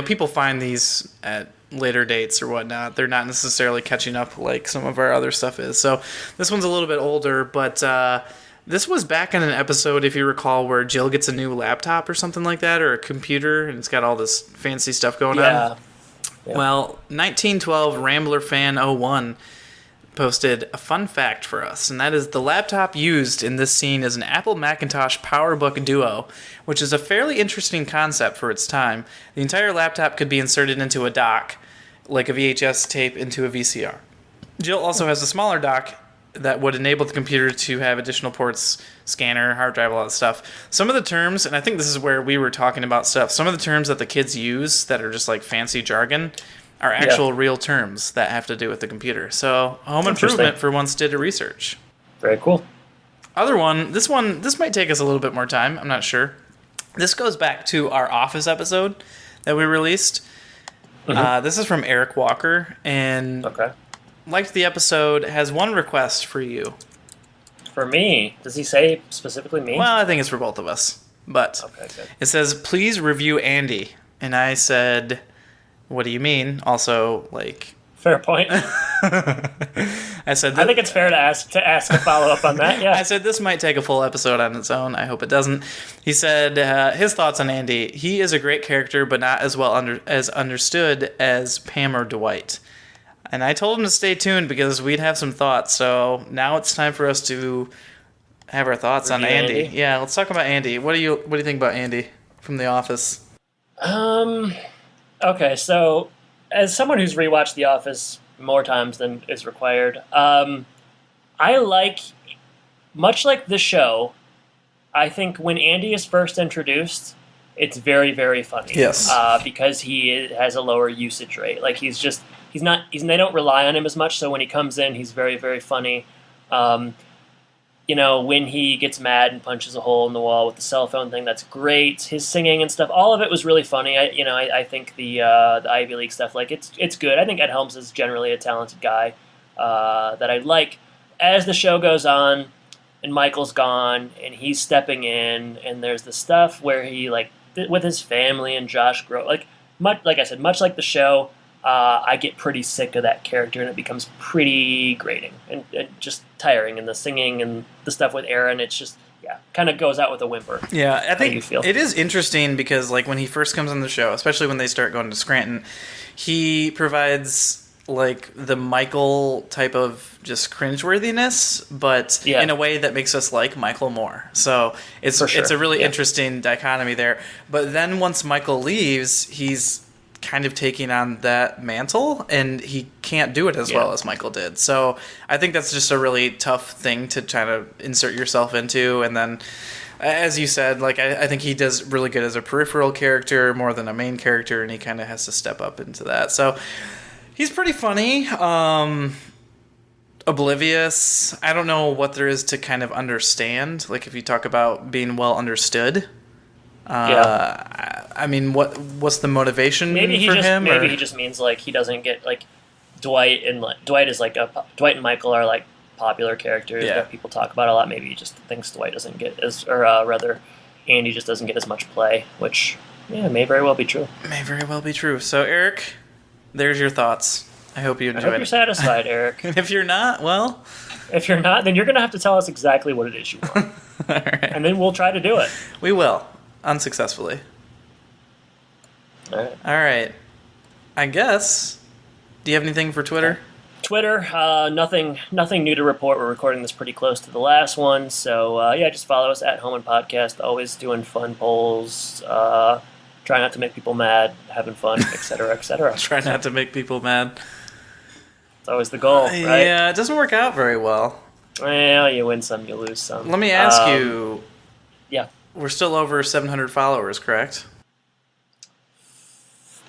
Speaker 2: people find these at later dates or whatnot. They're not necessarily catching up like some of our other stuff is. So this one's a little bit older, but this was back in an episode, if you recall, where Jill gets a new laptop or something like that, or a computer, and it's got all this fancy stuff going on.
Speaker 3: Yeah.
Speaker 2: Well, 1912 Rambler Fan 01 posted a fun fact for us, and that is the laptop used in this scene is an Apple Macintosh PowerBook Duo, which is a fairly interesting concept for its time. The entire laptop could be inserted into a dock, like a VHS tape into a VCR. Jill also has a smaller dock that would enable the computer to have additional ports, scanner, hard drive, all that stuff. Some of the terms, and I think this is where we were talking about stuff, some of the terms that the kids use that are just like fancy jargon are actual real terms that have to do with the computer. So Home Improvement for once did a research.
Speaker 3: Very cool.
Speaker 2: Other one, this might take us a little bit more time. I'm not sure. This goes back to our Office episode that we released. Mm-hmm. This is from Eric Walker, and liked the episode, has one request for you.
Speaker 3: For me? Does he say specifically me?
Speaker 2: Well, I think it's for both of us. But it says, please review Andy. And I said, What do you mean? Also, like...
Speaker 3: Fair point.
Speaker 2: I said that,
Speaker 3: I think it's fair to ask a follow-up on that, yeah.
Speaker 2: I said this might take a full episode on its own. I hope it doesn't. He said his thoughts on Andy. He is a great character, but not as well as understood as Pam or Dwight. And I told him to stay tuned because we'd have some thoughts. So now it's time for us to have our thoughts on Andy. Yeah, let's talk about Andy. What do you think about Andy from The Office?
Speaker 3: Okay, so as someone who's rewatched The Office more times than is required, I like, much like the show, I think when Andy is first introduced, it's very, very funny.
Speaker 2: Yes.
Speaker 3: Because he has a lower usage rate. Like they don't rely on him as much, so when he comes in, he's very, very funny. When he gets mad and punches a hole in the wall with the cell phone thing, that's great. His singing and stuff, all of it was really funny. I think the Ivy League stuff, like it's good. I think Ed Helms is generally a talented guy that I like. As the show goes on, and Michael's gone, and he's stepping in, and there's the stuff where he with his family and Josh much like the show. I get pretty sick of that character, and it becomes pretty grating and just tiring. And the singing and the stuff with Aaron, it's just, kind of goes out with a whimper.
Speaker 2: Yeah, I think
Speaker 3: you feel?
Speaker 2: It is interesting because, when he first comes on the show, especially when they start going to Scranton, he provides, the Michael type of just cringeworthiness, but in a way that makes us like Michael more. So it's a really interesting dichotomy there. But then once Michael leaves, he's kind of taking on that mantle, and he can't do it as well as Michael did. So I think that's just a really tough thing to try to insert yourself into. And then, as you said, I think he does really good as a peripheral character more than a main character, and he kind of has to step up into that. So he's pretty funny. Oblivious. I don't know what there is to kind of understand. If you talk about being well understood. I mean, what's the motivation for him?
Speaker 3: Maybe he just means he doesn't get Dwight and Dwight and Michael are popular characters that people talk about a lot. Maybe he just thinks Dwight doesn't get rather Andy just doesn't get as much play, which may very well be true.
Speaker 2: May very well be true. So Eric, there's your thoughts. I hope you enjoyed it.
Speaker 3: I hope you're satisfied, Eric.
Speaker 2: And if you're not, well,
Speaker 3: then you're gonna have to tell us exactly what it is you want,
Speaker 2: all right.
Speaker 3: And then we'll try to do it.
Speaker 2: We will. Unsuccessfully.
Speaker 3: All
Speaker 2: right. I guess. Do you have anything for Twitter?
Speaker 3: Twitter, nothing new to report. We're recording this pretty close to the last one, so just follow us at Home and Podcast. Always doing fun polls. Try not to make people mad, having fun, etc., etc.
Speaker 2: Try not to make people mad.
Speaker 3: It's always the goal, right?
Speaker 2: Yeah, it doesn't work out very well.
Speaker 3: Well, you win some, you lose some.
Speaker 2: Let me ask you.
Speaker 3: Yeah.
Speaker 2: We're still over 700 followers, correct?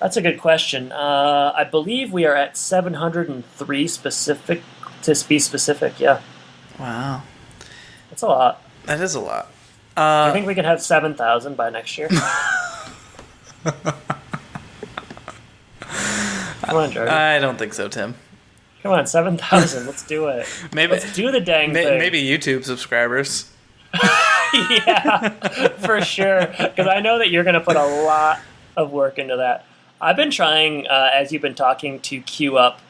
Speaker 3: That's a good question. I believe we are at 703 specific, to be specific, yeah.
Speaker 2: Wow.
Speaker 3: That's a lot.
Speaker 2: That is a lot.
Speaker 3: Do you think we can have 7,000 by next year? Come on, Jordan.
Speaker 2: I don't think so, Tim.
Speaker 3: Come on, 7,000. Let's do it. Let's do the dang thing.
Speaker 2: Maybe YouTube subscribers.
Speaker 3: Yeah, for sure. Because I know that you're going to put a lot of work into that. I've been trying, as you've been talking, to queue up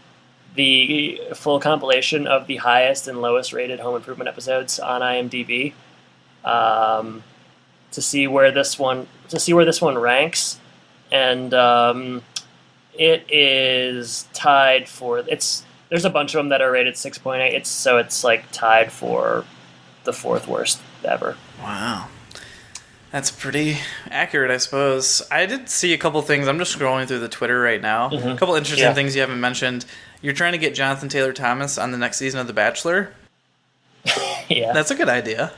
Speaker 3: the full compilation of the highest and lowest rated Home Improvement episodes on IMDb to see where this one ranks, and it is tied for There's a bunch of them that are rated 6.8. It's tied for the fourth worst ever.
Speaker 2: Wow. That's pretty accurate, I suppose. I did see a couple things. I'm just scrolling through the Twitter right now. Mm-hmm. A couple interesting things you haven't mentioned. You're trying to get Jonathan Taylor Thomas on the next season of The Bachelor.
Speaker 3: Yeah.
Speaker 2: That's a good idea.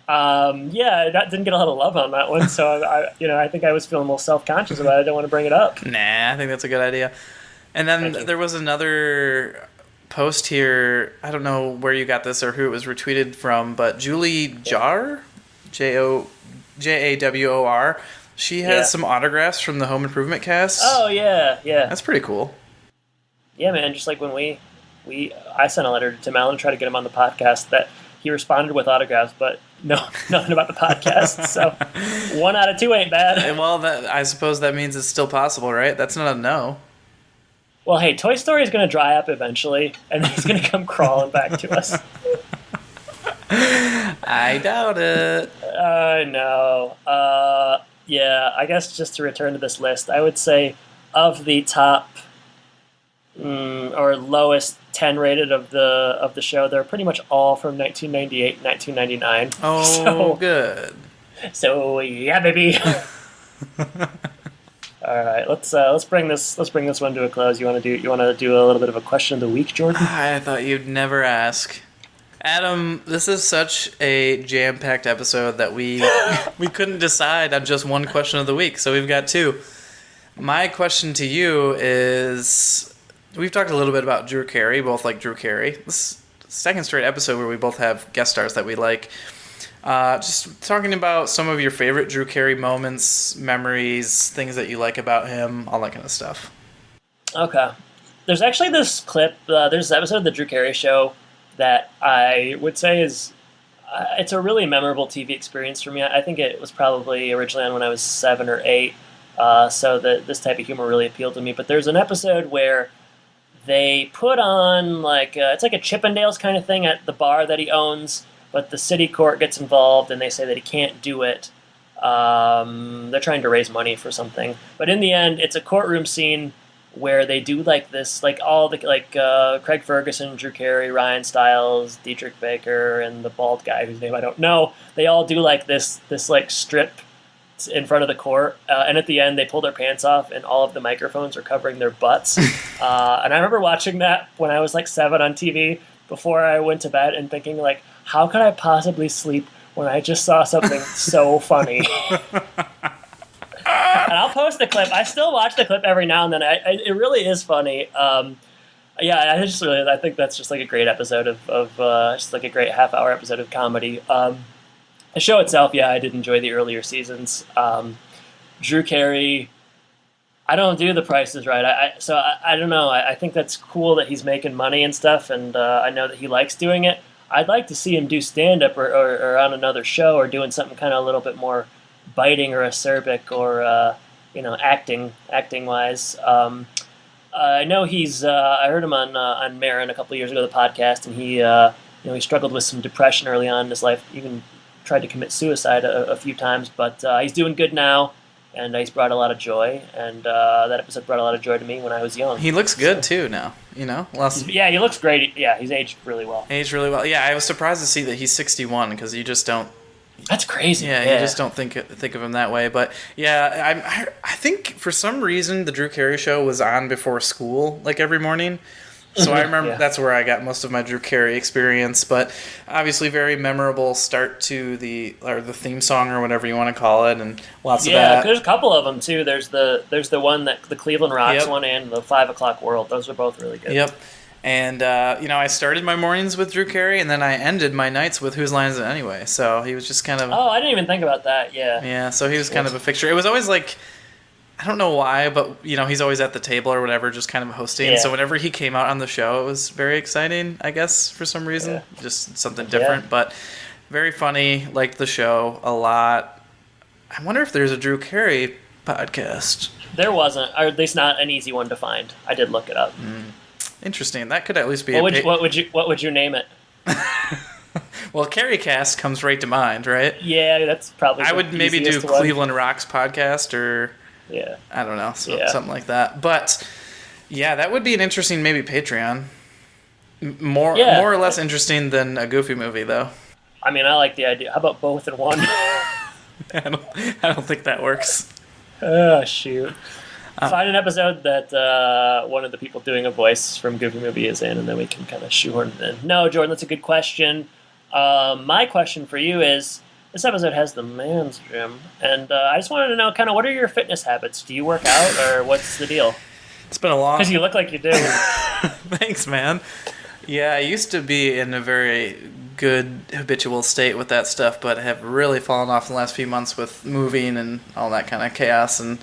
Speaker 3: That didn't get a lot of love on that one, so I think I was feeling a little self-conscious about it. I didn't want to bring it up.
Speaker 2: Nah, I think that's a good idea. And then there was another post here. I don't know where you got this or who it was retweeted from, but Julie Jar, Jawor. She has some autographs from the Home Improvement cast.
Speaker 3: Oh yeah.
Speaker 2: That's pretty cool.
Speaker 3: Yeah, man. Just like when I sent a letter to Tim Allen to try to get him on the podcast. That he responded with autographs, but no, nothing about the podcast. So 1 out of 2 ain't bad.
Speaker 2: Well, I suppose that means it's still possible, right? That's not a no.
Speaker 3: Well, hey, Toy Story is going to dry up eventually, and he's going to come crawling back to us.
Speaker 2: I doubt it.
Speaker 3: No. Yeah, I guess just to return to this list, I would say of the top or lowest 10 rated of the show, they're pretty much all from 1998, 1999.
Speaker 2: Oh, so good.
Speaker 3: So yeah, baby. All right, let's bring this one to a close. You want to do a little bit of a question of the week, Jordan?
Speaker 2: I thought you'd never ask. Adam, this is such a jam-packed episode that we couldn't decide on just one question of the week, so we've got 2. My question to you is, we've talked a little bit about Drew Carey, both like Drew Carey. This is the second straight episode where we both have guest stars that we like. Just talking about some of your favorite Drew Carey moments, memories, things that you like about him, all that kind of stuff.
Speaker 3: Okay. There's actually this clip, there's this episode of The Drew Carey Show that I would say is, it's a really memorable TV experience for me. I think it was probably originally on when I was 7 or 8, so this type of humor really appealed to me. But there's an episode where they put on, it's like a Chippendales kind of thing at the bar that he owns, but the city court gets involved and they say that he can't do it. They're trying to raise money for something. But in the end, it's a courtroom scene where they do this, all the, Craig Ferguson, Drew Carey, Ryan Stiles, Dietrich Baker, and the bald guy whose name I don't know. They all do this strip in front of the court. And at the end, they pull their pants off and all of the microphones are covering their butts. And I remember watching that when I was 7 on TV before I went to bed and thinking, how could I possibly sleep when I just saw something so funny? And I'll post the clip. I still watch the clip every now and then. It really is funny. Yeah, I think that's just a great episode of just a great half-hour episode of comedy. The show itself, yeah, I did enjoy the earlier seasons. Drew Carey, I don't do The Price is Right. I don't know. I think that's cool that he's making money and stuff, and I know that he likes doing it. I'd like to see him do stand-up or on another show or doing something kind of a little bit more biting or acerbic or acting wise. I know he's. I heard him on Marin a couple of years ago, the podcast, and he struggled with some depression early on in his life. Even tried to commit suicide a few times, but he's doing good now, and he's brought a lot of joy. And that episode brought a lot of joy to me when I was young.
Speaker 2: He looks good too now.
Speaker 3: Yeah, he looks great. Yeah, he's aged really well.
Speaker 2: Yeah, I was surprised to see that he's 61 because you just don't.
Speaker 3: That's crazy.
Speaker 2: Yeah, you just don't think of him that way. But yeah, I think for some reason the Drew Carey Show was on before school, every morning. So I remember that's where I got most of my Drew Carey experience. But obviously, very memorable start to the theme song or whatever you want to call it, and lots of that.
Speaker 3: Yeah, there's a couple of them too. There's the one that the Cleveland Rocks one and the 5 o'clock World. Those are both really good.
Speaker 2: Yep. And, I started my mornings with Drew Carey, and then I ended my nights with Whose Line Is It Anyway? So he was just kind of...
Speaker 3: Oh, I didn't even think about that, yeah.
Speaker 2: Yeah, so he was kind of a fixture. It was always I don't know why, but, he's always at the table or whatever, just kind of hosting. Yeah. So whenever he came out on the show, it was very exciting, I guess, for some reason. Yeah. Just something different, but very funny, liked the show a lot. I wonder if there's a Drew Carey podcast.
Speaker 3: There wasn't, or at least not an easy one to find. I did look it up.
Speaker 2: Interesting. That could at least be.
Speaker 3: What would you name it?
Speaker 2: Well, CareyCast comes right to mind, right?
Speaker 3: Yeah, that's probably.
Speaker 2: I would maybe do Cleveland Rocks podcast or.
Speaker 3: Yeah.
Speaker 2: I don't know, something like that. But yeah, that would be an interesting maybe Patreon. More or less interesting than a Goofy movie, though.
Speaker 3: I mean, I like the idea. How about both in one?
Speaker 2: I don't think that works.
Speaker 3: Oh shoot. Find an episode that one of the people doing a voice from Goofy Movie is in, and then we can kind of shoehorn it in. No, Jordan, that's a good question. My question for you is, this episode has the man's gym, and I just wanted to know kind of what are your fitness habits? Do you work out, or what's the deal?
Speaker 2: It's been a long...
Speaker 3: Because you look like you do.
Speaker 2: Thanks, man. Yeah, I used to be in a very good habitual state with that stuff, but have really fallen off in the last few months with moving and all that kind of chaos, and...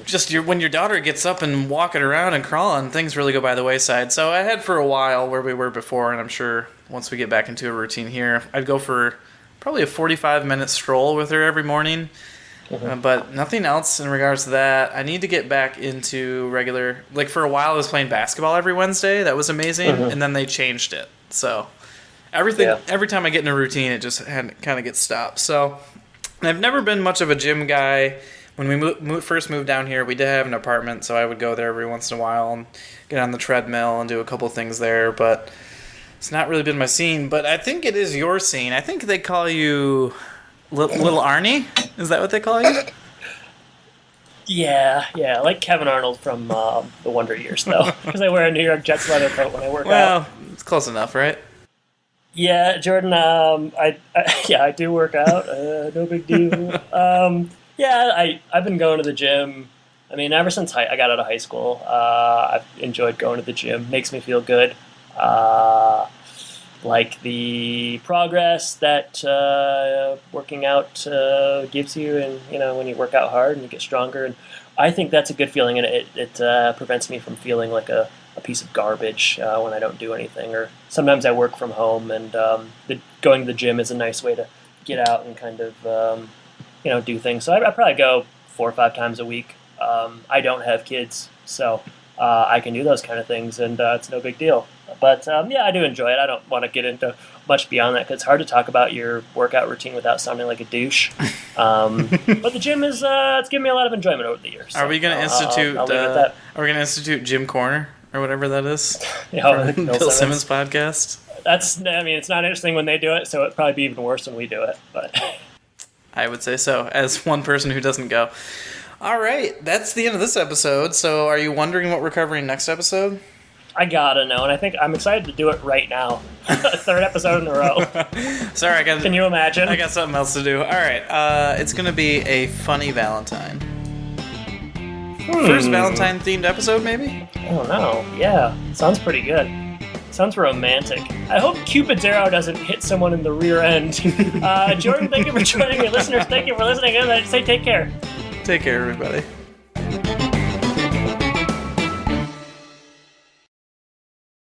Speaker 2: Just when your daughter gets up and walking around and crawling, things really go by the wayside. So I had for a while where we were before, and I'm sure once we get back into a routine here. I'd go for probably a 45-minute stroll with her every morning. But nothing else in regards to that. I need to get back into regular... Like, for a while, I was playing basketball every Wednesday. That was amazing. And then they changed it. So, every time I get in a routine, it just kind of gets stopped. So, I've never been much of a gym guy. When we first moved down here, we did have an apartment, so I would go there every once in a while and get on the treadmill and do a couple things there. But it's not really been my scene. But I think it is your scene. I think they call you... Little Arnie? Is that what they call you?
Speaker 3: Yeah, like Kevin Arnold from the Wonder Years, though, because I wear a New York Jets leather coat when I work out.
Speaker 2: Well, it's close enough, right?
Speaker 3: Yeah, Jordan, I do work out. No big deal. I've been going to the gym. I mean, ever since I got out of high school, I've enjoyed going to the gym. Makes me feel good. Like the progress that working out gives you, and when you work out hard and you get stronger, and I think that's a good feeling, and it prevents me from feeling like a piece of garbage when I don't do anything. Or sometimes I work from home, and going to the gym is a nice way to get out and kind of do things. So I probably go 4 or 5 times a week. I don't have kids, so I can do those kind of things, and it's no big deal. But I do enjoy it. I don't want to get into much beyond that because it's hard to talk about your workout routine without sounding like a douche. But the gym is it's given me a lot of enjoyment over the years. So
Speaker 2: are we going to institute?
Speaker 3: I'll leave it at that.
Speaker 2: Are we going to institute Gym Corner or whatever that is?
Speaker 3: From
Speaker 2: Bill Simmons podcast.
Speaker 3: It's not interesting when they do it, so it'd probably be even worse when we do it. But
Speaker 2: I would say so, as one person who doesn't go. All right, that's the end of this episode. So, are you wondering what we're covering next episode?
Speaker 3: I gotta know, and I think I'm excited to do it right now. 3rd episode in a row.
Speaker 2: Sorry,
Speaker 3: Can you imagine?
Speaker 2: I got something else to do. All right, it's gonna be a funny Valentine. First Valentine-themed episode, maybe?
Speaker 3: I don't know. Yeah, sounds pretty good. Sounds romantic. I hope Cupid's arrow doesn't hit someone in the rear end. Jordan, thank you for joining me. Listeners, thank you for listening. And I say take care.
Speaker 2: Take care, everybody.